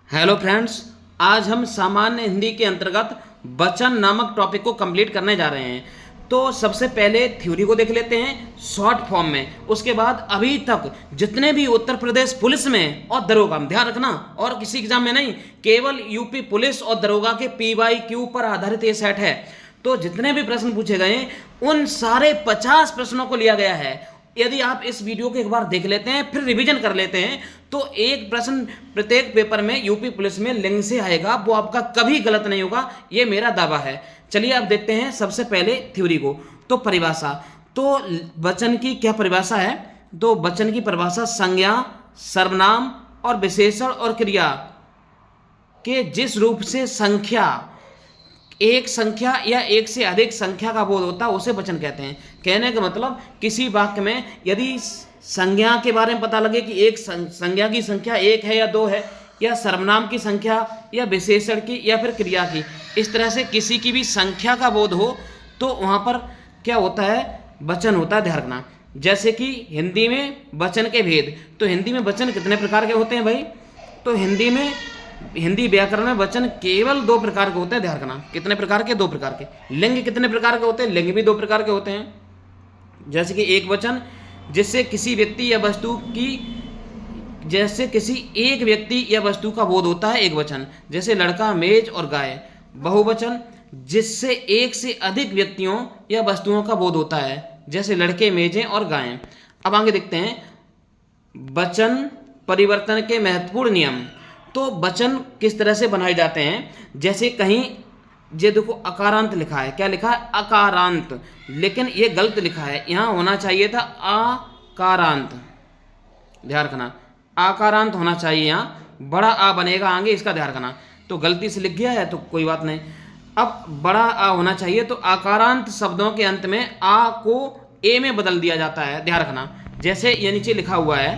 Hello friends, आज हम सामान्य हिंदी के अंतर्गत वचन नामक टॉपिक को कंप्लीट करने जा रहे हैं। तो सबसे पहले थ्योरी को देख लेते हैं शॉर्ट फॉर्म में। उसके बाद अभी तक जितने भी उत्तर प्रदेश पुलिस में और दरोगा में, ध्यान रखना, और किसी एग्जाम में नहीं, केवल यूपी पुलिस और दरोगा के PYQ पर आधारित ये सेट है। तो जितने भी प्रश्न पूछे गए उन सारे 50 प्रश्नों को लिया गया है। यदि आप इस वीडियो को एक बार देख लेते हैं, फिर रिवीजन कर लेते हैं, तो एक प्रश्न प्रत्येक पेपर में यूपी पुलिस में लिंग से आएगा, वो आपका कभी गलत नहीं होगा, ये मेरा दावा है। चलिए अब देखते हैं सबसे पहले थ्योरी को। तो परिभाषा, तो वचन की क्या परिभाषा है? तो वचन की परिभाषा संज्ञा, सर्वनाम और विशेषण और क्रिया के जिस रूप से संख्या, एक संख्या या एक से अधिक संख्या का बोध होता है उसे वचन कहते हैं। कहने का मतलब किसी वाक्य में यदि संज्ञा के बारे में पता लगे कि एक संज्ञा की संख्या एक है या दो है, या सर्वनाम की संख्या, या विशेषण की, या फिर क्रिया की, इस तरह से किसी की भी संख्या का बोध हो तो वहाँ पर क्या होता है? वचन होता है। ध्यान रखना। जैसे कि हिंदी में वचन के भेद, तो हिंदी में वचन कितने प्रकार के होते हैं भाई? तो हिंदी व्याकरण में वचन केवल 2 प्रकार के होते हैं। ध्यान रखना। कितने प्रकार के? 2 प्रकार के। लिंग कितने प्रकार के होते हैं? लिंग भी 2 प्रकार के होते हैं। जैसे कि एक वचन जिससे किसी व्यक्ति या वस्तु की, जैसे किसी एक व्यक्ति या वस्तु का बोध होता है, एक वचन, जैसे लड़का, मेज और गाय। बहुवचन जिससे एक से अधिक व्यक्तियों या वस्तुओं का बोध होता है, जैसे लड़के, मेजें और गायें। अब आगे देखते हैं वचन परिवर्तन के महत्वपूर्ण नियम। तो वचन किस तरह से बनाए जाते हैं? जैसे कहीं ये देखो अकारांत लिखा है। क्या लिखा है? अकारांत, लेकिन ये गलत लिखा है, यहाँ होना चाहिए था आकारांत। ध्यान रखना, आकारांत होना चाहिए, यहाँ बड़ा आ बनेगा आगे, इसका ध्यान रखना। तो गलती से लिख गया है तो कोई बात नहीं, अब बड़ा आ होना चाहिए। तो आकारांत शब्दों के अंत में आ को ए में बदल दिया जाता है। ध्यान रखना। जैसे ये नीचे लिखा हुआ है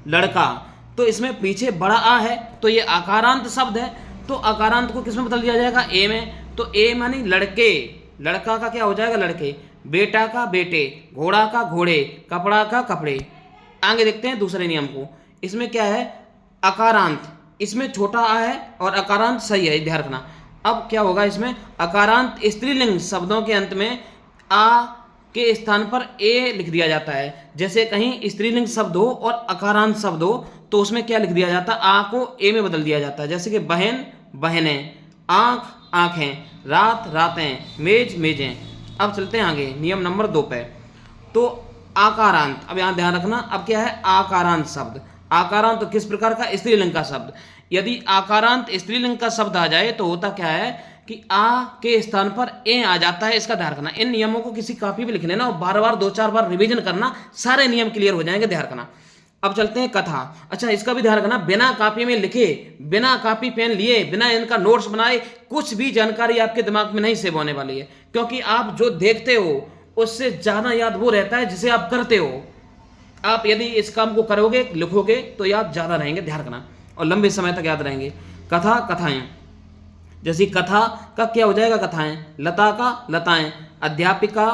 लड़का, तो इसमें पीछे बड़ा आ है, तो ये आकारांत शब्द है, तो आकारांत को किस में बदल दिया जाएगा? ए में। तो ए मानी लड़के, लड़का का क्या हो जाएगा? लड़के। बेटा का बेटे, घोड़ा का घोड़े, कपड़ा का कपड़े। आगे देखते हैं दूसरे नियम को। इसमें क्या है? अकारांत, इसमें छोटा आ है और अकारांत सही है, ध्यान रखना। अब क्या होगा इसमें? अकारांत स्त्रीलिंग शब्दों के अंत में आ के स्थान पर ए लिख दिया जाता है। जैसे कहीं स्त्रीलिंग शब्द हो और अकारांत शब्द हो तो उसमें क्या लिख दिया जाता है? आ को ए में बदल दिया जाता है। जैसे कि बहन, बहनें, आँख, आँखें, रात, रातें, मेज, मेजें। अब चलते हैं आगे नियम नंबर 2 पे। तो आकारांत, अब यहाँ ध्यान रखना, अब क्या है? आकारांत शब्द। आकारांत तो किस प्रकार का? स्त्रीलिंग का शब्द। यदि आकारांत स्त्रीलिंग का शब्द आ जाए तो होता क्या है कि आ के स्थान पर ए आ जाता है, इसका ध्यान रखना। इन नियमों को किसी कॉपी पे लिख लेना और बार बार 2-4 बार रिवीजन करना, सारे नियम क्लियर हो जाएंगे। ध्यान रखना। अब चलते हैं कथा। अच्छा, इसका भी ध्यान रखना, बिना कॉपी में लिखे, बिना कॉपी पेन लिए, बिना इनका नोट्स बनाए कुछ भी जानकारी आपके दिमाग में नहीं सेव होने वाली है, क्योंकि आप जो देखते हो उससे ज़्यादा याद वो रहता है जिसे आप करते हो। आप यदि इस काम को करोगे, लिखोगे, तो याद ज़्यादा रहेंगे, ध्यान रखना, और लंबे समय तक याद रहेंगे। कथा, कथाएं। जैसे कथा का क्या हो जाएगा? कथाएं। लता का लताएं। अध्यापिका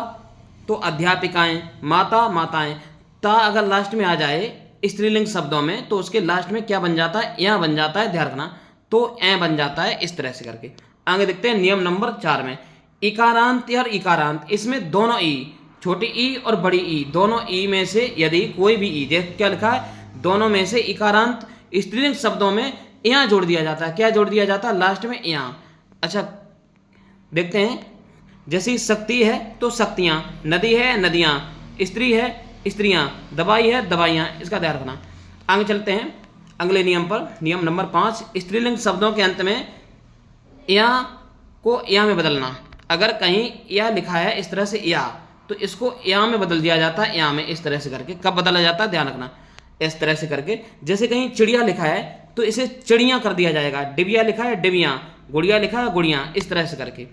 तो अध्यापिकाएं। माता, माताएं। ता अगर लास्ट में आ जाए स्त्रीलिंग शब्दों में तो उसके लास्ट में क्या बन जाता है? या बन जाता है, ध्यान रखना। तो ए बन जाता है, इस तरह से करके। आगे देखते हैं नियम नंबर 4 में। इकारांत और इकारांत, इसमें दोनों ई, छोटी ई और बड़ी ई, दोनों ई में से यदि कोई भी ई, जैसे क्या लिखा है? दोनों में से इकारांत स्त्रीलिंग शब्दों में यहाँ जोड़ दिया जाता है। क्या जोड़ दिया जाता है? लास्ट में यहाँ। अच्छा, देखते हैं। जैसी शक्ति है तो शक्तियाँ, नदी है नदियाँ, स्त्री है स्त्रियाँ, दवाई है दवाइयाँ, इसका ध्यान रखना। आगे चलते हैं अगले नियम पर। नियम नंबर 5, स्त्रीलिंग शब्दों के अंत में या को या में बदलना। अगर कहीं या लिखा है इस तरह से या, तो इसको या में बदल दिया जाता है, या में, इस तरह से करके। कब बदला जाता है? ध्यान रखना, इस तरह से करके। जैसे कहीं चिड़िया लिखा है तो इसे चिड़ियाँ कर दिया जाएगा। डिबिया लिखा है डिबियाँ, गुड़िया लिखा है गुड़ियाँ, इस तरह से करके।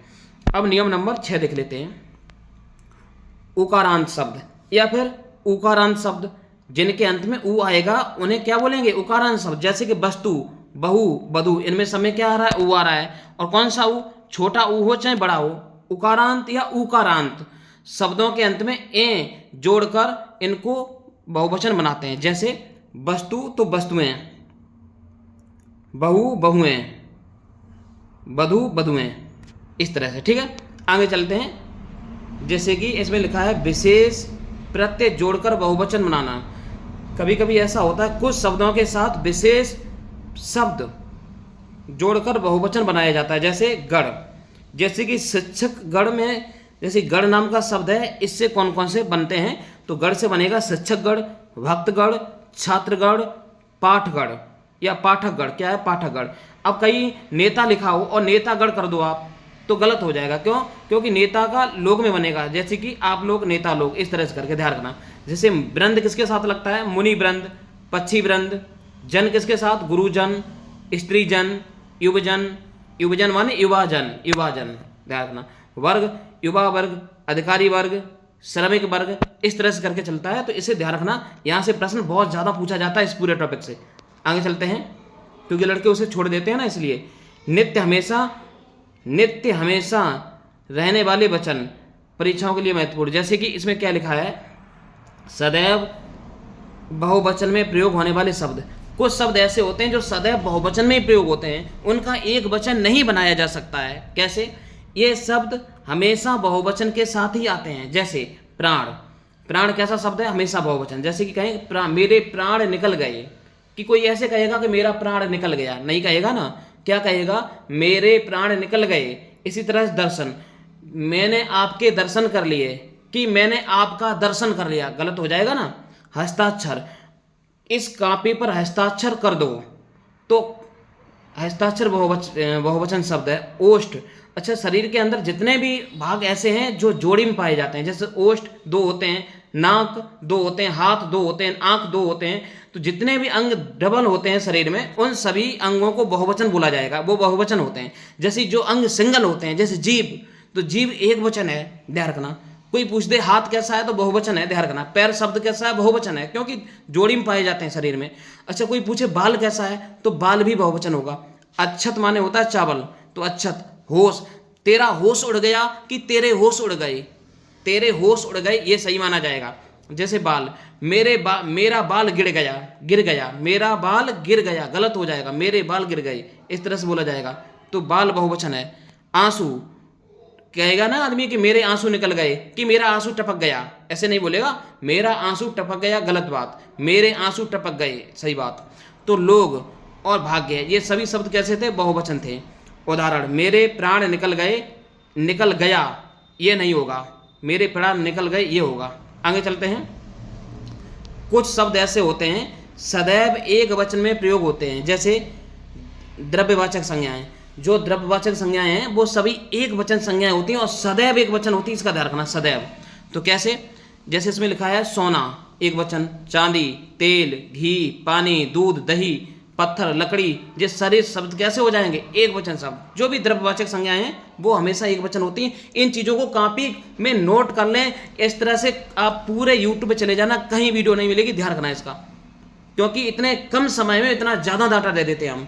अब नियम नंबर 6 देख लेते हैं। उकारांत शब्द या फिर उकारांत शब्द, जिनके अंत में उ आएगा उन्हें क्या बोलेंगे? उकारांत शब्द। जैसे कि वस्तु, बहु, बधु, इनमें समय क्या आ रहा है? उ आ रहा है। और कौन सा उ? छोटा उ हो चाहे बड़ा हो। उकारांत या उकारांत शब्दों के अंत में ए जोड़कर इनको बहुवचन बनाते हैं। जैसे वस्तु तो वस्तुएं, बहु बहुएं, बधु बधुएं, इस तरह से। ठीक है, आगे चलते हैं। जैसे कि इसमें लिखा है विशेष प्रत्यय जोड़कर बहुवचन बनाना। कभी कभी ऐसा होता है कुछ शब्दों के साथ विशेष शब्द जोड़कर बहुवचन बनाया जाता है, जैसे गण। जैसे कि शिक्षक गण में, जैसे गण नाम का शब्द है, इससे कौन कौन से बनते हैं, तो गण से बनेगा शिक्षकगण, भक्तगण, छात्रगण, पाठगण या पाठकगण। क्या है? पाठकगण। अब कहीं नेता लिखा हो और नेतागण कर दो आप, तो गलत हो जाएगा। क्यों? क्योंकि नेता का लोग में बनेगा, जैसे कि आप लोग, नेता लोग, इस तरह से करके ध्यान रखना। जैसे वृंद किसके साथ लगता है? मुनि वृंद, पक्षी वृंद। जन किसके साथ? गुरुजन, स्त्रीजन, युवजन। युवजन माने युवाजन, युवाजन, ध्यान रखना। वर्ग, युवा वर्ग, अधिकारी वर्ग, श्रमिक वर्ग, इस तरह से करके चलता है, तो इसे ध्यान रखना। यहाँ से प्रश्न बहुत ज़्यादा पूछा जाता है इस पूरे टॉपिक से। आगे चलते हैं, क्योंकि लड़के उसे छोड़ देते हैं ना, इसलिए। नित्य हमेशा, नित्य हमेशा रहने वाले वचन परीक्षाओं के लिए महत्वपूर्ण। जैसे कि इसमें क्या लिखा है? सदैव बहुवचन में प्रयोग होने वाले शब्द। कुछ शब्द ऐसे होते हैं जो सदैव बहुवचन में ही प्रयोग होते हैं, उनका एक वचन नहीं बनाया जा सकता है। कैसे? ये शब्द हमेशा बहुवचन के साथ ही आते हैं। जैसे प्राण। प्राण कैसा शब्द है? हमेशा बहुवचन। जैसे कि कहें मेरे प्राण निकल गए, कि कोई ऐसे कहेगा कि मेरा प्राण निकल गया? नहीं कहेगा ना। क्या कहेगा? मेरे प्राण निकल गए। इसी तरह से दर्शन, मैंने आपके दर्शन कर लिए, कि मैंने आपका दर्शन कर लिया, गलत हो जाएगा ना। हस्ताक्षर, इस कॉपी पर हस्ताक्षर कर दो, तो हस्ताक्षर बहुवचन शब्द है। ओष्ठ। अच्छा, शरीर के अंदर जितने भी भाग ऐसे हैं जो जोड़ी में पाए जाते हैं, जैसे ओष्ठ दो होते हैं, नाक दो होते हैं, हाथ दो होते हैं, आंख दो होते हैं, तो जितने भी अंग डबल होते हैं शरीर में, उन सभी अंगों को बहुवचन बोला जाएगा, वो बहुवचन होते हैं। जैसे जो अंग सिंगल होते हैं, जैसे जीभ, तो जीभ एक वचन है, ध्यान रखना। कोई पूछ दे हाथ कैसा है, तो बहुवचन है, ध्यान रखना। पैर शब्द कैसा है? बहुवचन है, क्योंकि जोड़ी में पाए जाते हैं शरीर में। अच्छा, कोई पूछे बाल कैसा है, तो बाल भी बहुवचन होगा। अच्छत माने होता है चावल, तो अच्छत। होश, तेरा होश उड़ गया, कि तेरे होश उड़ गए, तेरे होश उड़ गए, ये सही माना जाएगा। जैसे बाल, मेरा बाल गिर गया, गिर गया, मेरा बाल गिर गया, गलत हो जाएगा, मेरे बाल गिर गए, इस तरह से बोला जाएगा, तो बाल बहुवचन है। आंसू, कहेगा ना आदमी कि मेरे आंसू निकल गए, कि मेरा आंसू टपक गया, ऐसे नहीं बोलेगा, मेरा आंसू टपक गया, गलत बात, मेरे आंसू टपक गए, सही बात। तो लोग और भाग्य, ये सभी शब्द कैसे थे? बहुवचन थे। उदाहरण, मेरे प्राण निकल गए, निकल गया ये नहीं होगा, मेरे प्राण निकल गए ये होगा। आगे चलते हैं। कुछ शब्द ऐसे होते हैं सदैव एक वचन में प्रयोग होते हैं, जैसे द्रव्यवाचक संज्ञाएं। जो द्रव्यवाचक संज्ञाएं हैं वो सभी एक वचन संज्ञाएं होती हैं और सदैव एक वचन होती है, इसका ध्यान रखना, सदैव। तो कैसे? जैसे इसमें लिखा है सोना एक वचन, चांदी, तेल, घी, पानी, दूध, दही, पत्थर, लकड़ी, ये सारे शब्द कैसे हो जाएंगे? एक वचन शब्द। जो भी द्रव्यवाचक संज्ञाएं हैं वो हमेशा एक वचन होती हैं। इन चीज़ों को कॉपी में नोट कर लें। इस तरह से आप पूरे यूट्यूब पे चले जाना, कहीं वीडियो नहीं मिलेगी, ध्यान रखना इसका, क्योंकि इतने कम समय में इतना ज़्यादा डाटा दे देते हैं हम।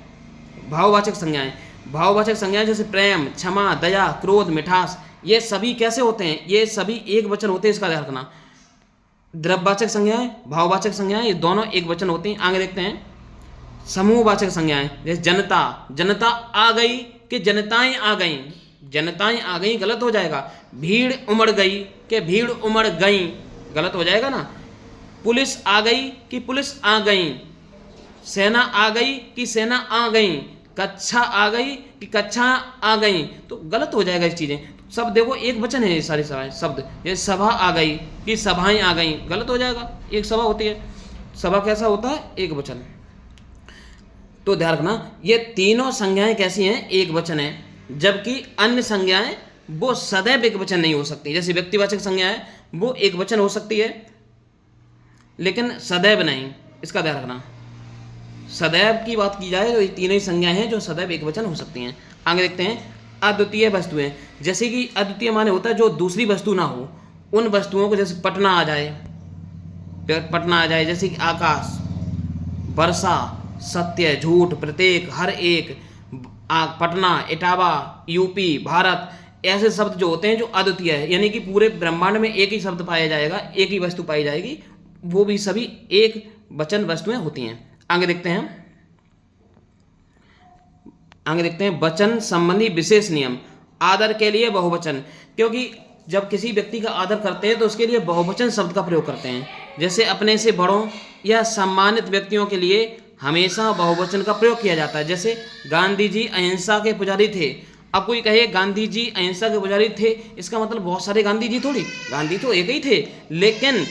भाववाचक संज्ञाएं, भाववाचक संज्ञाएं जैसे प्रेम, क्षमा, दया, क्रोध, मिठास, ये सभी कैसे होते हैं? ये सभी एक वचन होते हैं, इसका ध्यान रखना। द्रव्यवाचक संज्ञाएं, भाववाचक संज्ञाएं, ये दोनों एक वचन होती हैं। आगे देखते हैं। समूहवाचक संज्ञाएं, जैसे जनता, जनता आ गई, कि जनताएं आ गईं, जनताएं आ गईं, गलत हो जाएगा। भीड़ उमड़ गई, कि भीड़ उमड़ गई, गलत हो जाएगा ना। पुलिस आ गई, कि पुलिस आ गई। सेना आ गई, कि सेना आ गई। कक्षा आ गई, कि कक्षा आ गई, तो गलत हो जाएगा। इस चीज़ें सब देखो एक वचन है, ये सारे शब्द। जैसे सभा आ गई, कि सभाएं आ गई, गलत हो जाएगा, एक सभा होती है। सभा कैसा होता है? एक वचन। तो ध्यान रखना, ये तीनों संज्ञाएं कैसी हैं? एक वचन है, जबकि अन्य संज्ञाएं वो सदैव एक वचन नहीं हो सकती। जैसे व्यक्तिवाचक संज्ञाएं वो एक वचन हो सकती है, लेकिन सदैव नहीं, इसका ध्यान रखना। सदैव की बात की जाए तो ये तीनों ही संज्ञाएं हैं जो सदैव एक वचन हो सकती हैं। आगे देखते हैं। अद्वितीय वस्तुएं, जैसे कि अद्वितीय माने होता है जो दूसरी वस्तु ना हो, उन वस्तुओं को, जैसे पटना आ जाए, पटना आ जाए, जैसे कि आकाश, वर्षा, सत्य, झूठ, प्रत्येक, हर एक, पटना, इटावा, यूपी, भारत, ऐसे शब्द जो होते हैं जो अद्वितीय है, यानी कि पूरे ब्रह्मांड में एक ही शब्द पाया जाएगा, एक ही वस्तु पाई जाएगी, वो भी सभी एक वचन वस्तुएं होती हैं। आगे देखते हैं। आगे देखते हैं वचन संबंधी विशेष नियम। आदर के लिए बहुवचन, क्योंकि जब किसी व्यक्ति का आदर करते हैं तो उसके लिए बहुवचन शब्द का प्रयोग करते हैं। जैसे अपने से बड़ों या सम्मानित व्यक्तियों के लिए हमेशा बहुवचन का प्रयोग किया जाता है। जैसे गांधी जी अहिंसा के पुजारी थे। अब कोई कहे गांधी जी अहिंसा के पुजारी थे, इसका मतलब बहुत सारे गांधी जी थोड़ी, गांधी तो एक ही थे। लेकिन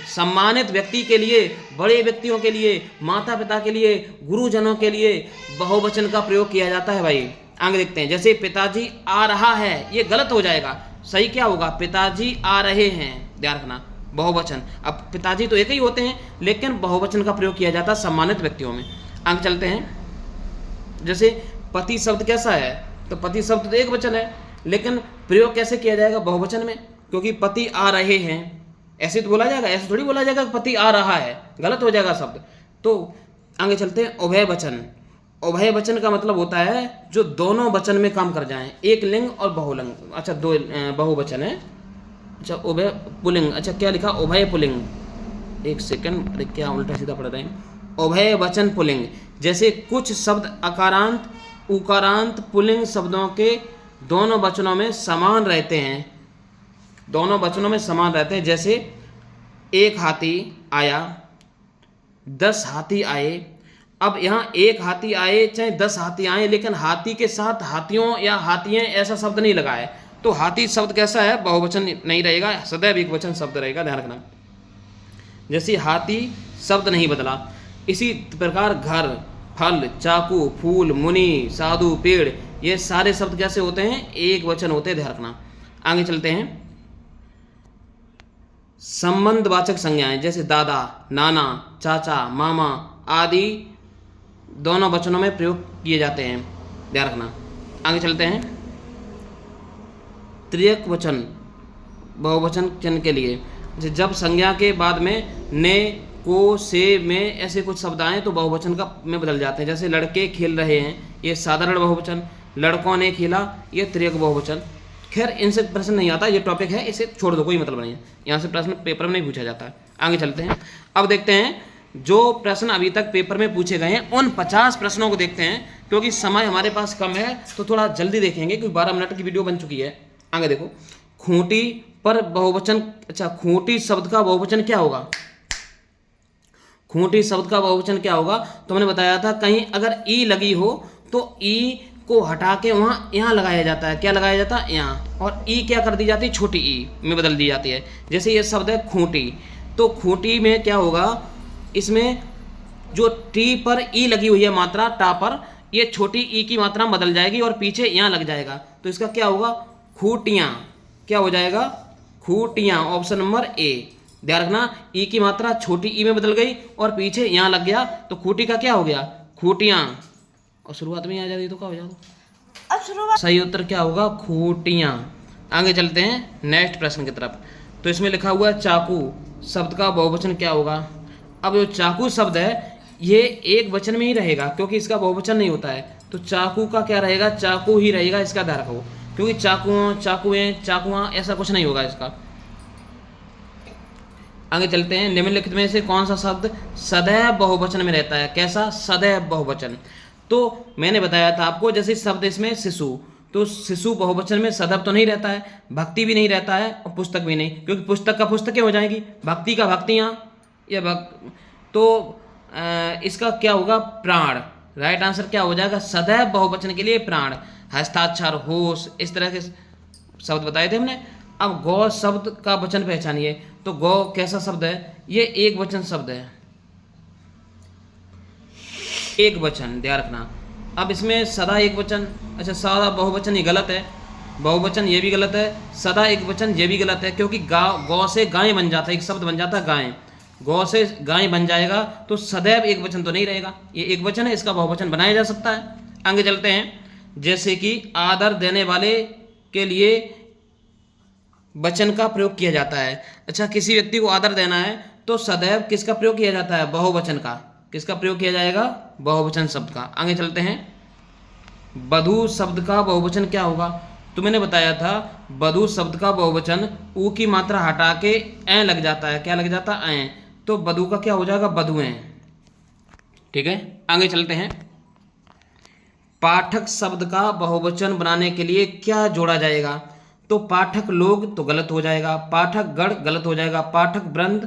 सम्मानित व्यक्ति के लिए, बड़े व्यक्तियों के लिए, माता पिता के लिए, गुरुजनों के लिए बहुवचन का प्रयोग किया जाता है भाई। आगे देखते हैं, जैसे पिताजी आ रहा है, ये गलत हो जाएगा, सही क्या होगा, पिताजी आ रहे हैं, ध्यान रखना, बहुवचन। अब पिताजी तो एक ही होते हैं लेकिन बहुवचन का प्रयोग किया जाता है सम्मानित व्यक्तियों में। आगे चलते हैं, जैसे पति शब्द कैसा है, तो पति शब्द तो एक वचन है लेकिन प्रयोग कैसे किया जाएगा, बहुवचन में, क्योंकि पति आ रहे हैं ऐसे तो बोला जाएगा, ऐसे थोड़ी बोला जाएगा पति आ रहा है, गलत हो जाएगा शब्द। तो आगे चलते हैं, उभय वचन। उभय वचन का मतलब होता है जो दोनों वचन में काम कर जाएं, एक लिंग और बहुलिंग। अच्छा, दो बहुवचन है। अच्छा, उभय पुलिंग, अच्छा क्या लिखा, उभय पुलिंग, एक सेकंड, अरे क्या उल्टा सीधा पढ़ रहे हैं। उभय वचन पुलिंग, जैसे कुछ शब्द अकारांत उकारांत पुलिंग शब्दों के दोनों वचनों में समान रहते हैं, दोनों वचनों में समान रहते हैं। जैसे एक हाथी आया, 10 हाथी आए। अब यहाँ एक हाथी आए चाहे 10 हाथी आए, लेकिन हाथी के साथ हाथियों या हाथियाँ ऐसा शब्द नहीं लगा है, तो हाथी शब्द कैसा है, बहुवचन नहीं रहेगा, सदैव एक वचन शब्द रहेगा, ध्यान रखना। जैसे हाथी शब्द नहीं बदला। इसी प्रकार घर, फल, चाकू, फूल, मुनि, साधु, पेड़, ये सारे शब्द कैसे होते हैं, एक वचन होते हैं, ध्यान रखना। आगे चलते हैं, संबंधवाचक संज्ञाएं, जैसे दादा, नाना, चाचा, मामा आदि दोनों वचनों में प्रयोग किए जाते हैं, ध्यान रखना। आगे चलते हैं, त्रियक वचन, बहुवचन चिन्ह के लिए, जब संज्ञा के बाद में ने, को, से, में ऐसे कुछ शब्द आए तो बहुवचन का में बदल जाते हैं। जैसे लड़के खेल रहे हैं, ये साधारण बहुवचन, लड़कों ने खेला, ये त्रियक बहुवचन। खैर इनसे प्रश्न नहीं आता, ये टॉपिक है, इसे छोड़ दो, कोई मतलब नहीं है, यहाँ से प्रश्न पेपर में नहीं पूछा जाता है। आगे चलते हैं, अब देखते हैं जो प्रश्न अभी तक पेपर में पूछे गए हैं उन 50 प्रश्नों को देखते हैं, क्योंकि समय हमारे पास कम है तो थोड़ा जल्दी देखेंगे, क्योंकि 12 मिनट की वीडियो बन चुकी है। आगे देखो, खूंटी पर बहुवचन, अच्छा खूंटी शब्द का बहुवचन क्या होगा, खूंटी शब्द का बहुवचन क्या होगा, तो मैंने बताया था कहीं अगर ई लगी हो तो ई को हटा के वहाँ यहाँ लगाया जाता है, क्या लगाया जाता है, यहाँ, और ई क्या कर दी जाती है, छोटी ई में बदल दी जाती है। जैसे ये शब्द है खूंटी, तो खूंटी में क्या होगा, इसमें जो टी पर ई लगी हुई है मात्रा, टा पर, ये छोटी ई की मात्रा बदल जाएगी और पीछे यहाँ लग जाएगा, तो इसका क्या होगा, खूटियाँ, क्या हो जाएगा, खूटियाँ, ऑप्शन नंबर ए। ध्यान रखना, ई की मात्रा छोटी ई में बदल गई और पीछे यहाँ लग गया, तो खूटी का क्या हो गया, खूटियाँ, और शुरुआत में आ जाती तो क्या हो जाएगा, अब शुरुआत, सही उत्तर क्या होगा, खूटियाँ। आगे चलते हैं नेक्स्ट प्रश्न की तरफ, तो इसमें लिखा हुआ है चाकू शब्द का बहुवचन क्या होगा। अब जो चाकू शब्द है ये एक वचन में ही रहेगा, क्योंकि इसका बहुवचन नहीं होता है, तो चाकू का क्या रहेगा, चाकू ही रहेगा, इसका ध्यान रखो, क्योंकि चाकुओं, चाकुएं, चाकुआं ऐसा कुछ नहीं होगा इसका। आगे चलते हैं, निम्नलिखित में से कौन सा शब्द सदैव बहुवचन में रहता है, कैसा, सदैव बहुवचन। तो मैंने बताया था आपको, जैसे शब्द इसमें शिशु, तो शिशु बहुवचन में सदैव तो नहीं रहता है, भक्ति भी नहीं रहता है और पुस्तक भी नहीं, क्योंकि पुस्तक का पुस्तकें हो जाएगी, भक्ति का भक्तियाँ, या तो इसका क्या होगा, प्राण, राइट आंसर क्या हो जाएगा, सदैव बहुवचन के लिए प्राण, हस्ताक्षर, होश, इस तरह के शब्द बताए थे हमने। अब गौ शब्द का वचन पहचानिए, तो गौ कैसा शब्द है, ये एक वचन शब्द है, एक वचन, ध्यान रखना। अब इसमें सदा एक वचन, अच्छा सदा बहुवचन ये गलत है, बहुवचन ये भी गलत है, सदा एक वचन ये भी गलत है, क्योंकि गौ से गाय बन जाता है, एक शब्द बन जाता है गाय, गौ से गाय बन जाएगा, तो सदैव एक वचन तो नहीं रहेगा, ये एक वचन है, इसका बहुवचन बनाया जा सकता है। आगे चलते हैं, जैसे कि आदर देने वाले के लिए वचन का प्रयोग किया जाता है। अच्छा, किसी व्यक्ति को आदर देना है तो सदैव किसका प्रयोग किया जाता है, बहुवचन का, किसका प्रयोग किया जाएगा, बहुवचन शब्द का। आगे चलते हैं, वधू शब्द का बहुवचन क्या होगा, तो मैंने बताया था वधू शब्द का बहुवचन ऊ की मात्रा हटा के ए लग जाता है, क्या लग जाता है, ए, तो वधू का क्या हो जाएगा, वधुएं। ठीक है, आगे चलते हैं, पाठक शब्द का बहुवचन बनाने के लिए क्या जोड़ा जाएगा? तो पाठक लोग तो गलत हो जाएगा, पाठक गण गलत हो जाएगा, पाठक वृंद,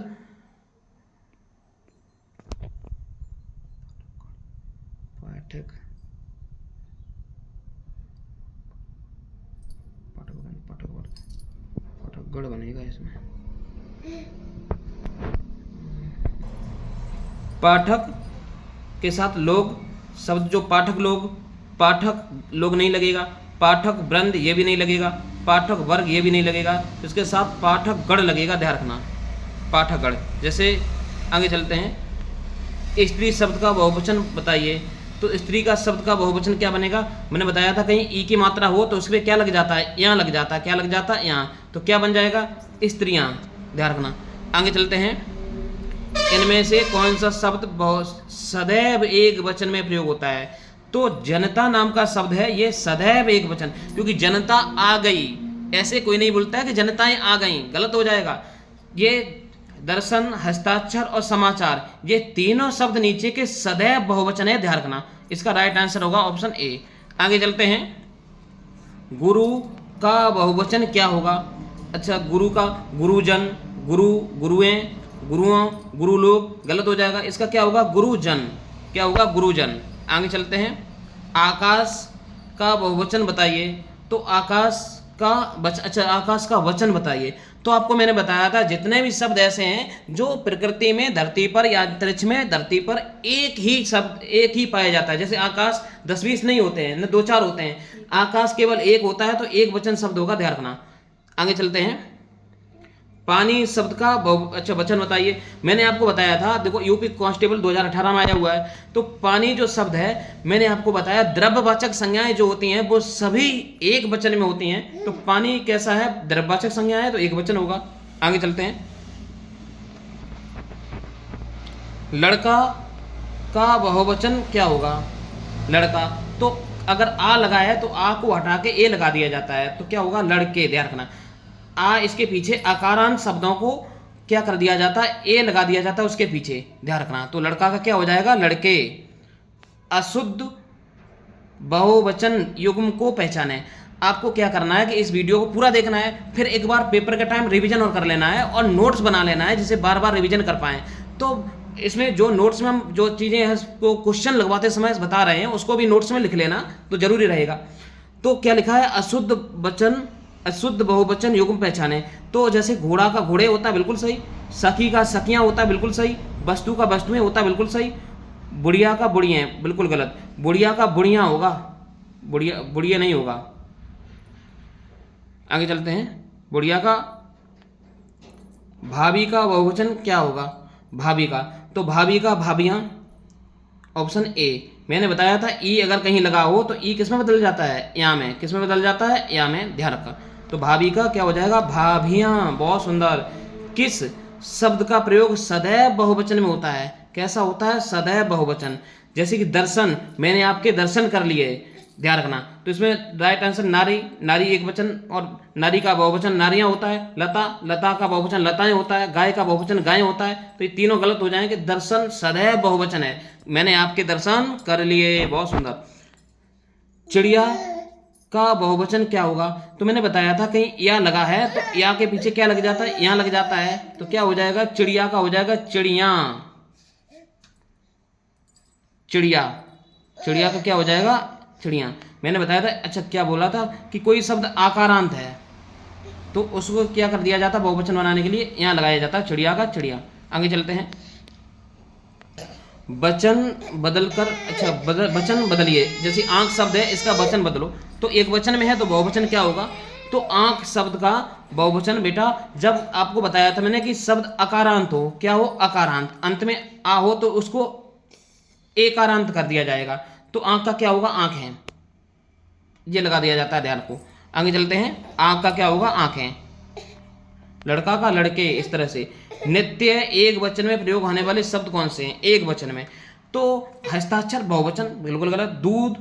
पाठक पाठक वृंद, पाठक वर्ग, पाठक गण बनेगा इसमें। पाठक के साथ लोग शब्द, जो पाठक लोग नहीं लगेगा, पाठक वृंद ये भी नहीं लगेगा, पाठक वर्ग ये भी नहीं लगेगा, इसके साथ पाठक गण लगेगा, ध्यान रखना, पाठक गण। जैसे आगे चलते हैं, स्त्री शब्द का बहुवचन बताइए। तो स्त्री का शब्द का बहुवचन क्या बनेगा? मैंने बताया था कहीं ई की मात्रा हो तो उसमें क्या लग जाता है? यहाँ लग जाता है। क्या लग जाता है? यहाँ। तो क्या बन जाएगा? स्त्रियाँ, ध्यान रखना। आगे चलते हैं, इनमें से कौन सा शब्द सदैव एक वचन में प्रयोग होता है? तो जनता नाम का शब्द है, ये सदैव एक वचन, क्योंकि जनता आ गई, ऐसे कोई नहीं बोलता है कि जनताएं आ गई, गलत हो जाएगा। ये दर्शन, हस्ताक्षर और समाचार, ये तीनों शब्द नीचे के सदैव बहुवचन है, ध्यान रखना। इसका राइट आंसर होगा ऑप्शन ए। आगे चलते हैं, गुरु का बहुवचन क्या होगा? अच्छा, गुरु का गुरुजन, गुरु, गुरुएं, गुरुओं, गुरु लोग, गलत हो जाएगा। इसका क्या होगा? गुरुजन। क्या होगा? गुरुजन। आगे चलते हैं, आकाश का बहुवचन बताइए। तो आकाश का आकाश का वचन बताइए। तो आपको मैंने बताया था जितने भी शब्द ऐसे हैं जो प्रकृति में, धरती पर या अंतरिक्ष में, धरती पर एक ही शब्द, एक ही पाया जाता है। जैसे आकाश 10-20 नहीं होते हैं, न 2-4 होते हैं, आकाश केवल एक होता है, तो एक वचन शब्द होगा, ध्यान रखना। आगे चलते हैं, पानी शब्द का वचन बताइए। मैंने आपको बताया था, देखो यूपी कांस्टेबल 2018 में आया हुआ है, तो पानी जो शब्द है, मैंने आपको बताया द्रव्यवाचक संज्ञाएं जो होती हैं वो सभी एक वचन में होती हैं। तो पानी कैसा है? द्रव्यवाचक संज्ञा है, तो एक वचन होगा। आगे चलते हैं, लड़का का बहुवचन क्या होगा? लड़का, तो अगर आ लगा है तो आ को हटा के ए लगा दिया जाता है, तो क्या होगा? लड़के, ध्यान रखना। आ इसके पीछे आकारांत शब्दों को क्या कर दिया जाता है? ए लगा दिया जाता है उसके पीछे, ध्यान रखना। तो लड़का का क्या हो जाएगा? लड़के। अशुद्ध बहुवचन युग्म को पहचाने। आपको क्या करना है कि इस वीडियो को पूरा देखना है, फिर एक बार पेपर के टाइम रिवीजन और कर लेना है और नोट्स बना लेना है, जिसे बार बार रिवीजन कर पाएं। तो इसमें जो नोट्स में हम जो चीज़ें हैं, को क्वेश्चन लगवाते समय बता रहे हैं, उसको भी नोट्स में लिख लेना, तो जरूरी रहेगा। तो क्या लिखा है? अशुद्ध बहुवचन युग्म पहचाने। तो जैसे घोड़ा का घोड़े होता है, बिल्कुल सही। सखी का सखियां होता है, बिल्कुल सही। वस्तु का वस्तुएं होता है, बिल्कुल सही। बुढ़िया का बुढ़ियाँ, बिल्कुल गलत। बुढ़िया का बुढ़ियाँ होगा, बुढ़िया नहीं होगा। आगे चलते हैं, बुढ़िया का भाभी का बहुवचन क्या होगा? भाभी का, तो भाभी का भाभियाँ, ऑप्शन ए। मैंने बताया था ई अगर कहीं लगा हो तो ई किस में बदल जाता है? या में। किस में बदल जाता है? या में, ध्यान रखा। तो भाभी का क्या हो जाएगा? भाभियाँ, बहुत सुंदर। किस शब्द का प्रयोग सदैव बहुवचन में होता है? कैसा होता है? सदैव बहुवचन। जैसे कि दर्शन, मैंने आपके दर्शन कर लिए, ध्यान रखना। तो इसमें राइट आंसर नारी, नारी एक वचन, और नारी का बहुवचन नारियां होता है। लता, लता का बहुवचन लताएं होता है। गाय का बहुवचन गाय होता है। तो ये तीनों गलत हो जाएंगे। दर्शन सदैव बहुवचन है, मैंने आपके दर्शन कर लिए, बहुत सुंदर। चिड़िया का बहुवचन क्या होगा? तो मैंने बताया था कहीं या लगा है तो या के पीछे क्या लग जाता है? यहाँ लग जाता है, तो क्या हो जाएगा? चिड़िया का हो जाएगा चिड़िया। चिड़िया, चिड़िया का क्या हो जाएगा? चिड़िया। मैंने बताया था, अच्छा क्या बोला था कि कोई शब्द आकारांत है तो उसको क्या कर दिया जाता? बहुवचन बनाने के लिए यहाँ लगाया जाता है, चिड़िया का चिड़िया। आगे चलते हैं, वचन बदलकर, अच्छा वचन बदलिए। जैसे आंख शब्द है, इसका वचन बदलो। तो एक वचन में है तो बहुवचन क्या होगा? तो आंख शब्द का बहुवचन बेटा, जब आपको बताया था मैंने कि शब्द अकारांत हो, क्या हो? अकारांत, अंत में आ हो तो उसको एकारांत कर दिया जाएगा। तो आंख का क्या होगा? आंख है, ये लगा दिया जाता है, ध्यान को। आगे चलते हैं, आंख का क्या होगा? आंखें। लड़का का लड़के, इस तरह से। नित्य एक वचन में प्रयोग होने वाले शब्द कौन से हैं एक वचन में? तो हस्ताक्षर बहुवचन, बिल्कुल गलत। दूध,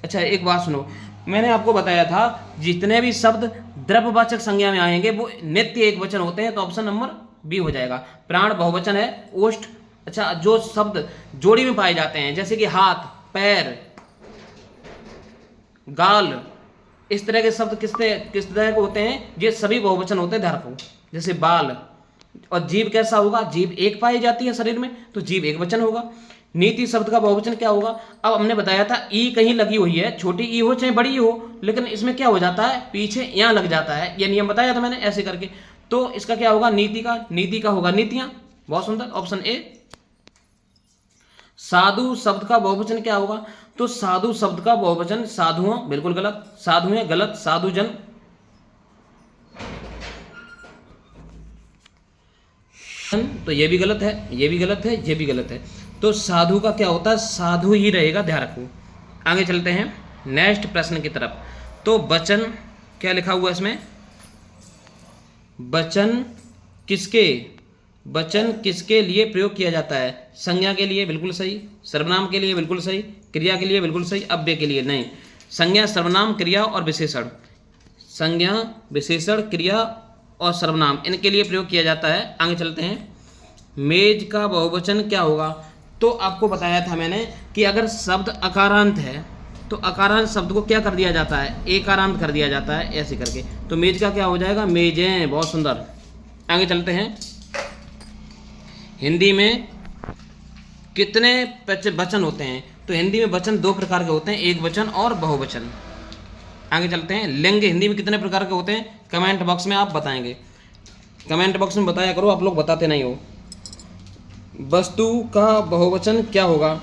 अच्छा एक बात सुनो, मैंने आपको बताया था जितने भी शब्द द्रव्यवाचक संज्ञा में आएंगे वो नित्य एक वचन होते हैं, तो ऑप्शन नंबर बी हो जाएगा। प्राण बहुवचन है। ओष्ठ, अच्छा जो शब्द जोड़ी में पाए जाते हैं, जैसे कि हाथ, पैर, गाल, इस तरह के शब्द किस तरह के होते हैं, ये सभी बहुवचन होते हैं, ध्यान रखो। जैसे बाल। और जीभ कैसा होगा, जीभ एक पाई जाती है शरीर में, तो जीभ एक वचन होगा। नीति शब्द का बहुवचन क्या होगा, अब हमने बताया था ई कहीं लगी हुई है, छोटी ई हो चाहे बड़ी हो, लेकिन इसमें क्या हो जाता है, पीछे यहाँ लग जाता है, ये नियम बताया था मैंने ऐसे करके। तो इसका क्या होगा, नीति का होगा नीतियां। बहुत सुंदर, ऑप्शन ए। साधु शब्द का बहुवचन क्या होगा, तो साधु शब्द का बहुवचन साधुओं, बिल्कुल गलत, साधुएं गलत, साधुजन। तो ये भी गलत है, ये भी गलत है, ये भी गलत है। तो साधु का क्या होता है, साधु ही रहेगा, ध्यान रखो। आगे चलते हैं नेक्स्ट प्रश्न की तरफ। तो वचन क्या लिखा हुआ है इसमें, वचन किसके लिए प्रयोग किया जाता है, संज्ञा के लिए बिल्कुल सही, सर्वनाम के लिए बिल्कुल सही, क्रिया के लिए बिल्कुल सही, अव्यय के लिए नहीं। संज्ञा, सर्वनाम, क्रिया और विशेषण, संज्ञा, विशेषण, क्रिया और सर्वनाम, इनके लिए प्रयोग किया जाता है। आगे चलते हैं। मेज का बहुवचन क्या होगा, तो आपको बताया था मैंने कि अगर शब्द अकारांत है तो अकारांत शब्द को क्या कर दिया जाता है, एकारांत कर दिया जाता है, ऐसे करके। तो मेज का क्या हो जाएगा, मेजें। बहुत सुंदर। आगे चलते हैं। हिंदी में कितने वचन होते हैं, तो हिंदी में वचन दो प्रकार के होते हैं, एक वचन और बहुवचन। आगे चलते हैं। लिंग हिंदी में कितने प्रकार के होते हैं, कमेंट बॉक्स में आप बताएंगे, कमेंट बॉक्स में बताया करो, आप लोग बताते नहीं हो। वस्तु का बहुवचन क्या होगा,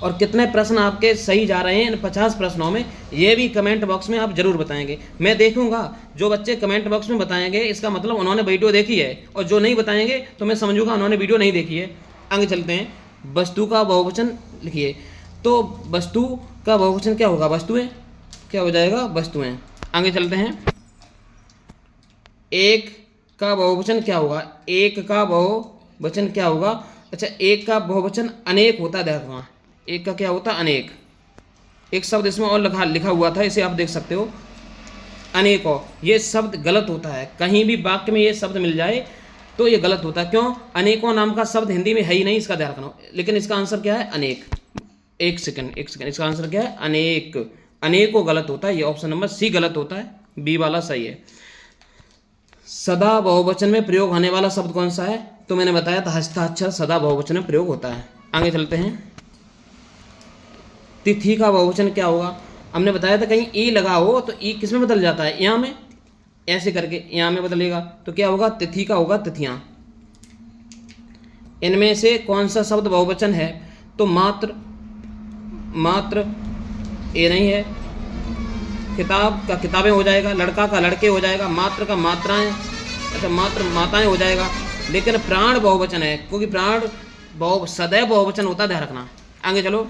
और कितने प्रश्न आपके सही जा रहे हैं इन 50 प्रश्नों में, ये भी कमेंट बॉक्स में आप जरूर बताएंगे। मैं देखूंगा जो बच्चे कमेंट बॉक्स में बताएंगे, इसका मतलब उन्होंने वीडियो देखी है, और जो नहीं बताएंगे तो मैं समझूंगा उन्होंने वीडियो नहीं देखी है। आगे चलते हैं। वस्तु का बहुवचन लिखिए, तो वस्तु का बहुवचन क्या होगा, वस्तुएं, क्या हो जाएगा, वस्तुएं। आगे चलते हैं। एक का बहुवचन क्या होगा, एक का बहुवचन क्या होगा, अच्छा एक का बहुवचन अनेक होता है, देखो एक का क्या होता है, अनेक। एक शब्द इसमें और लिखा हुआ था, इसे आप देख सकते हो, अनेकों। ये शब्द गलत होता है, कहीं भी वाक्य में ये शब्द मिल जाए तो ये गलत होता है। क्यों, अनेकों नाम का शब्द हिंदी में है ही नहीं, इसका ध्यान रखना। लेकिन इसका आंसर क्या है, अनेक। एक सेकंड, इसका आंसर क्या है, अनेक। अनेकों गलत होता है, ये ऑप्शन नंबर सी गलत होता है, बी वाला सही है। सदा बहुवचन में प्रयोग होने वाला शब्द कौन सा है, तो मैंने बताया था हस्ताक्षर सदा बहुवचन में प्रयोग होता है। आगे चलते हैं। तिथि का बहुवचन क्या होगा, हमने बताया था कहीं ई लगा हो तो ई किस में बदल जाता है, यहाँ में, ऐसे करके यहाँ में बदलेगा, तो क्या होगा, तिथि का होगा तिथियां। इनमें से कौन सा शब्द बहुवचन है, तो मात्र ये नहीं है, किताब का किताबें हो जाएगा, लड़का का लड़के हो जाएगा, मात्र का मात्राएं, अच्छा मात्र माताएं हो जाएगा। लेकिन प्राण बहुवचन है, क्योंकि प्राण सदैव बहुवचन होता है, ध्यान रखना। आगे चलो।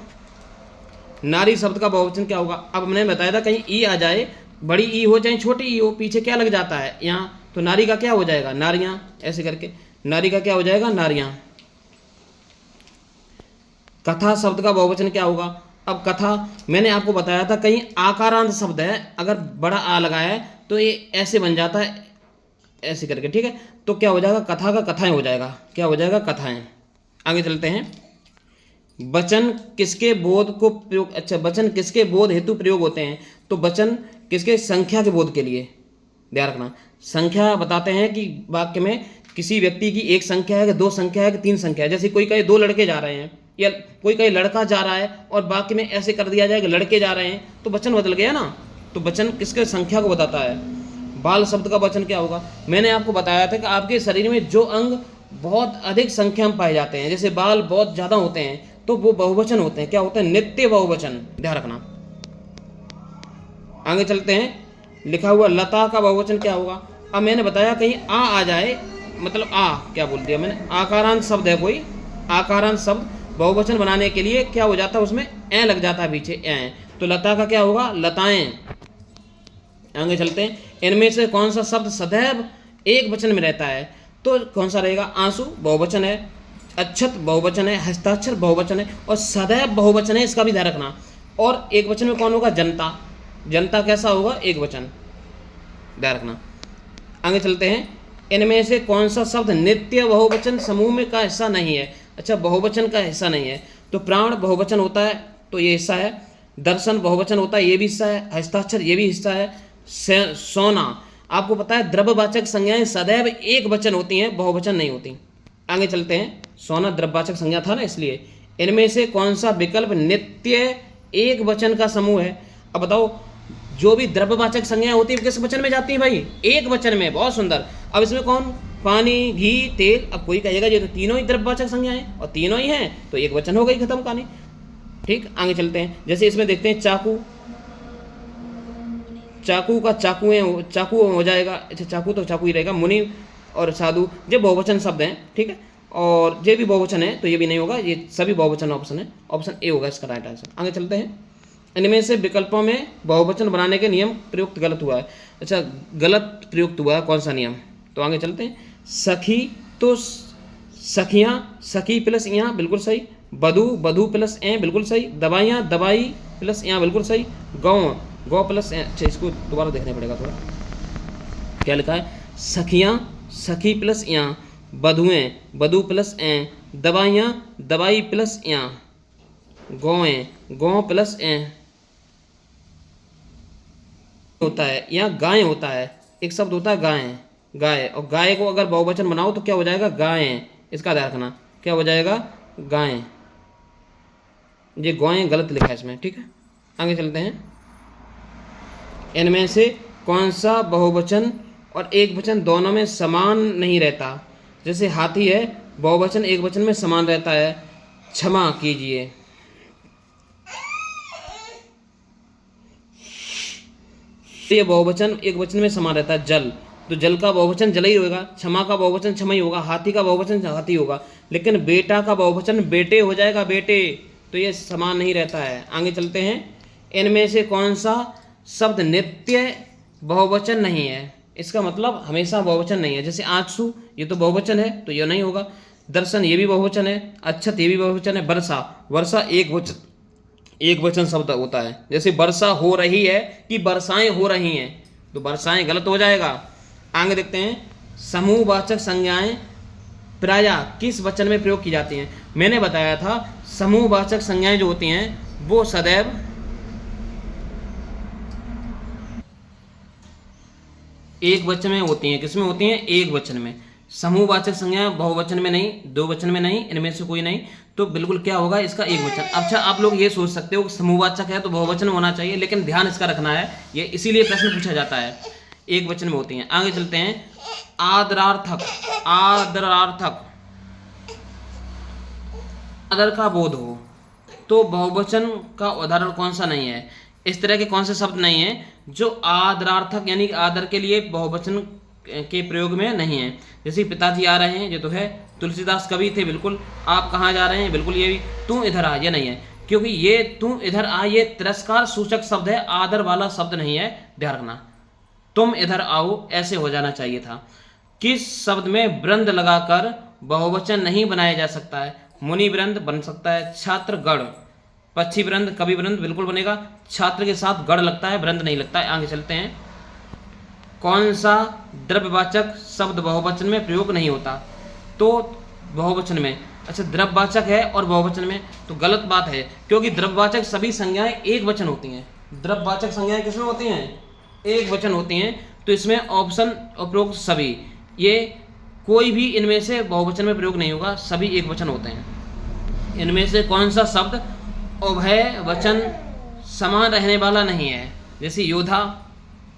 नारी शब्द का बहुवचन क्या होगा, अब हमने बताया था कहीं ई आ जाए, बड़ी ई हो चाहे छोटी ई हो, पीछे क्या लग जाता है यहाँ, तो नारी का क्या हो जाएगा, नारियां, ऐसे करके नारी का क्या हो जाएगा, नारियां। कथा शब्द का बहुवचन क्या होगा, अब कथा मैंने आपको बताया था कहीं आकारांत शब्द है, अगर बड़ा आ लगा है तो ये ऐसे बन जाता है, ऐसे करके, ठीक है। तो क्या हो जाएगा, कथा का कथाएं हो जाएगा, क्या हो जाएगा, कथाएं। आगे चलते हैं। वचन किसके बोध को प्रयोग, अच्छा वचन किसके बोध हेतु प्रयोग होते हैं, तो वचन किसके, संख्या के बोध के लिए, ध्यान रखना। संख्या बताते हैं कि वाक्य में किसी व्यक्ति की एक संख्या है कि दो संख्या है कि तीन संख्या है। जैसे कोई कहे दो लड़के जा रहे हैं, या कोई कहे लड़का जा रहा है, और वाक्य में ऐसे कर दिया जाए कि लड़के जा रहे हैं, तो वचन बदल गया ना। तो वचन किसके, संख्या को बताता है। बाल शब्द का वचन क्या होगा, मैंने आपको बताया था कि आपके शरीर में जो अंग बहुत अधिक संख्या में पाए जाते हैं, जैसे बाल बहुत ज़्यादा होते हैं, तो वो बहुवचन होते हैं, क्या होते हैं, नित्य बहुवचन, ध्यान रखना। आगे चलते हैं। लिखा हुआ लता का बहुवचन क्या होगा, अब मैंने बताया कहीं आ जाए, मतलब क्या बोल दिया मैंने, आकारांत शब्द है कोई, आकारांत शब्द बहुवचन बनाने के लिए क्या हो जाता है, उसमें ए लग जाता है पीछे, ए, तो लता का क्या होगा, लताएं। आगे चलते हैं। इनमें से कौन सा शब्द सदैव एक वचन में रहता है, तो कौन सा रहेगा, आंसू बहुवचन है, अक्षत बहुवचन है, हस्ताक्षर बहुवचन है, और सदैव बहुवचन है, इसका भी ध्यान रखना। और एक वचन में कौन होगा, जनता। जनता कैसा होगा, एक वचन, ध्यान रखना। आगे चलते हैं। इनमें से कौन सा शब्द नित्य बहुवचन समूह में का हिस्सा नहीं है, अच्छा बहुवचन का हिस्सा नहीं है, तो प्राण बहुवचन होता है, तो ये हिस्सा है। दर्शन बहुवचन होता है, ये भी हिस्सा है। हस्ताक्षर ये भी हिस्सा है। सोना, आपको पता है द्रव्यवाचक संज्ञाएं सदैव एक वचन होती हैं, बहुवचन नहीं होती। आगे चलते हैं। सोना द्रव्यवाचक संज्ञा था ना, इसलिए। इनमें से कौन सा विकल्प नित्य एक वचन का समूह है? अब बताओ, जो भी द्रव्यवाचक संज्ञाएं होती है किस वचन में जाती हैं भाई? एक वचन में। बहुत सुंदर। अब इसमें कौन? पानी, घी, तेल। अब कोई कहेगा ये तो तीनों ही द्रव्यवाचक संज्ञाएं हैं और तीनों ही हैं, तो एक वचन हो गई, खत्म कहानी। ठीक, आगे चलते हैं। जैसे इसमें देखते हैं चाकू, चाकू का चाकू हो जाएगा। अच्छा, चाकू तो चाकू ही रहेगा। मुनि और साधु ये बहुवचन शब्द हैं, ठीक है, और ये भी बहुवचन है, तो ये भी नहीं होगा, ये सभी बहुवचन ऑप्शन है। ऑप्शन ए होगा इसका राइट आंसर। आगे चलते हैं। इनमें से विकल्पों में बहुवचन बनाने के नियम प्रयुक्त गलत हुआ है। अच्छा, गलत प्रयुक्त हुआ है, कौन सा नियम? तो आगे चलते हैं। सखी तो सखियाँ, सखी प्लस यहाँ, बिल्कुल सही। बधू, बधू प्लस ए, बिल्कुल सही। दवाइयाँ, दवाई प्लस यहाँ, बिल्कुल सही। गौ, गौ प्लस ए। अच्छा, इसको दोबारा देखना पड़ेगा थोड़ा, क्या लिखा है? सखियाँ, सखी प्लस यहाँ। बधुएँ, बधू प्लस ए। दवाइयाँ, दवाई प्लस यहाँ। गौएँ, गौ प्लस ए होता है, यहाँ गाय होता है। एक शब्द होता है गाय, गाय, और गाय को अगर बहुवचन बनाओ तो क्या हो जाएगा? गायें। इसका ध्यान रखना, क्या हो जाएगा? गायें। ये गौएं गलत लिखा है इसमें, ठीक है। आगे चलते हैं। इनमें से कौन सा बहुवचन और एक वचन दोनों में समान नहीं रहता? जैसे हाथी है, बहुवचन एक वचन में समान रहता है। क्षमा कीजिए। ये बहुवचन एक वचन में समान रहता है। जल, तो जल का बहुवचन जल ही होगा। क्षमा का बहुवचन क्षमा ही होगा। हाथी का बहुवचन हाथी होगा। लेकिन बेटा का बहुवचन बेटे हो जाएगा, बेटे, तो ये समान नहीं रहता है। आगे चलते हैं। इनमें से कौन सा शब्द नित्य बहुवचन नहीं है? इसका मतलब हमेशा बहुवचन नहीं है। जैसे आंसू, ये तो बहुवचन है, तो ये नहीं होगा। दर्शन, ये भी बहुवचन है। अच्छत, ये भी बहुवचन है। वर्षा, वर्षा एक वचन शब्द होता है। जैसे वर्षा हो रही है कि वर्षाएं हो रही हैं, तो वर्षाएं गलत हो जाएगा। आगे देखते हैं। समूहवाचक संज्ञाएं प्रायः किस वचन में प्रयोग की जाती हैं? मैंने बताया था समूहवाचक संज्ञाएं जो होती हैं वो सदैव एक वचन में होती हैं। किसमें होती हैं? एक वचन में। समूहवाचक संज्ञाएं बहुवचन में नहीं, दो वचन में नहीं, इनमें से कोई नहीं, तो बिल्कुल क्या होगा? इसका एक वचन। अच्छा, आप लोग ये सोच सकते हो समूहवाचक है तो बहुवचन होना चाहिए, लेकिन ध्यान इसका रखना है, ये इसीलिए प्रश्न पूछा जाता है, एक वचन में होती हैं। आगे चलते हैं। आदरार्थक, आदरार्थक, आदर का बोध हो, तो बहुवचन का उदाहरण कौन सा नहीं है? इस तरह के कौन से शब्द नहीं है जो आदरार्थक यानी आदर के लिए बहुवचन के प्रयोग में नहीं है? जैसे पिताजी आ रहे हैं, ये तो है। तुलसीदास कवि थे, बिल्कुल। आप कहाँ जा रहे हैं, बिल्कुल ये भी। तू इधर आ, ये नहीं है, क्योंकि ये तू इधर आ ये तिरस्कार सूचक शब्द है, आदर वाला शब्द नहीं है, ध्यान रखना। तुम इधर आओ ऐसे हो जाना चाहिए था। किस शब्द में वृंद लगाकर बहुवचन नहीं बनाया जा सकता है? मुनि वृंद बन सकता है। छात्र गण, पक्षी वृंद, कवि वृंद बिल्कुल बनेगा। छात्र के साथ गढ़ लगता है, वृंद नहीं लगता है। आगे चलते हैं। कौन सा द्रव्यवाचक शब्द बहुवचन में प्रयोग नहीं होता? तो बहुवचन में, अच्छा द्रव्यवाचक है और बहुवचन में, तो गलत बात है, क्योंकि द्रव्यवाचक सभी संज्ञाएं एक वचन होती हैं। द्रव्यवाचक संज्ञाएं किसमें होती हैं? एक वचन होती हैं। तो इसमें ऑप्शन उपरोक्त सभी, ये कोई भी इनमें से बहुवचन में प्रयोग नहीं होगा, सभी एक वचन होते हैं। इनमें से कौन सा शब्द उभय वचन समान रहने वाला नहीं है? जैसे योद्धा,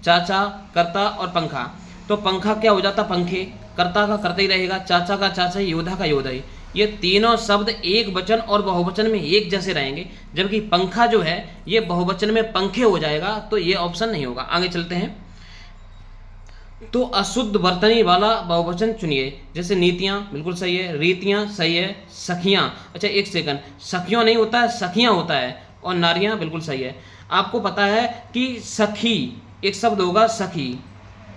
चाचा, कर्ता और पंखा। तो पंखा क्या हो जाता? पंखे। कर्ता का कर्ता ही रहेगा, चाचा का चाचा ही, योद्धा का योद्धा ही। ये तीनों शब्द एक वचन और बहुवचन में एक जैसे रहेंगे, जबकि पंखा जो है ये बहुवचन में पंखे हो जाएगा, तो ये ऑप्शन नहीं होगा। आगे चलते हैं। तो अशुद्ध वर्तनी वाला बहुवचन चुनिए। जैसे नीतियाँ, बिल्कुल सही है। रीतियाँ, सही है। सखियाँ, अच्छा एक सेकंड, सखियों नहीं होता है, सखियाँ होता है। और नारियाँ, बिल्कुल सही है। आपको पता है कि सखी एक शब्द होगा, सखी,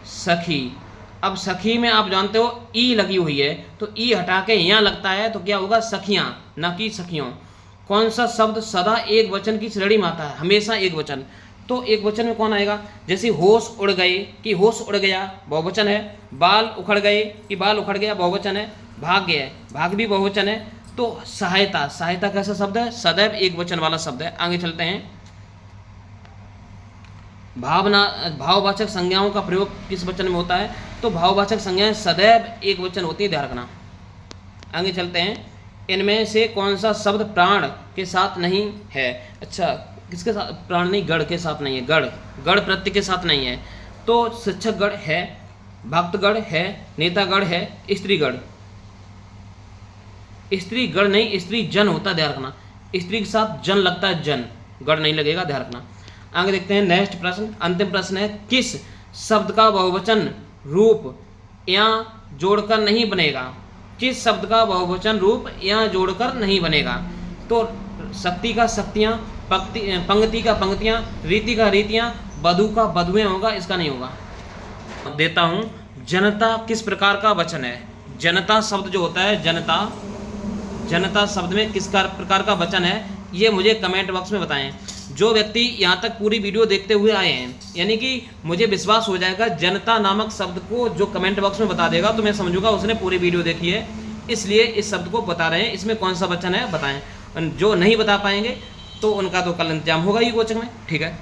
सखी। अब सखी में आप जानते हो ई लगी हुई है, तो ई हटा के यहाँ लगता है, तो क्या होगा? सखियाँ, न कि सखियों। कौन सा शब्द सदा एक वचन की श्रेणी में आता है? हमेशा एक वचन। तो एक वचन में कौन आएगा? जैसे होश उड़ गए कि होश उड़ गया, बहुवचन है। बाल उखड़ गए कि बाल उखड़ गया, बहुवचन है। भाग गया, भाग भी बहुवचन है। तो सहायता, सहायता कैसा शब्द है? सदैव एक वचन वाला शब्द है। आगे चलते हैं। भाववाचक संज्ञाओं का प्रयोग किस वचन में होता है? तो भाववाचक संज्ञाएं सदैव एक वचन होती है, ध्यान रखना। आगे चलते हैं। इनमें से कौन सा शब्द प्राण के साथ नहीं है? अच्छा, किसके साथ? प्राण नहीं, गढ़ के साथ नहीं है। गढ़ प्रत्यय के साथ नहीं है। तो शिक्षक गढ़ है, भक्तगढ़ है, नेतागढ़ है, स्त्रीगढ़। स्त्रीगढ़ नहीं, स्त्री जन होता है, ध्यान रखना। स्त्री के साथ जन लगता है, जन, गढ़ नहीं लगेगा, ध्यान रखना। आगे देखते हैं नेक्स्ट प्रश्न, अंतिम प्रश्न है। किस शब्द का बहुवचन रूप यहाँ जोड़कर नहीं बनेगा? किस शब्द का बहुवचन रूप यहाँ जोड़कर नहीं बनेगा? तो शक्ति का शक्तियाँ, पंक्ति का पंक्तियाँ, रीति का रीतियाँ, वधु का वधुएं होगा, इसका नहीं होगा। देता हूँ, जनता किस प्रकार का वचन है? जनता शब्द जो होता है, जनता शब्द में किस प्रकार का वचन है, ये मुझे कमेंट बॉक्स में बताएं। जो व्यक्ति यहाँ तक पूरी वीडियो देखते हुए आए हैं, यानी कि मुझे विश्वास हो जाएगा, जनता नामक शब्द को जो कमेंट बॉक्स में बता देगा तो मैं समझूंगा उसने पूरी वीडियो देखी है, इसलिए इस शब्द को बता रहे हैं। इसमें कौन सा वचन है बताएं। जो नहीं बता पाएंगे तो उनका तो कल इंतजाम होगा ही कोचिंग में, ठीक है।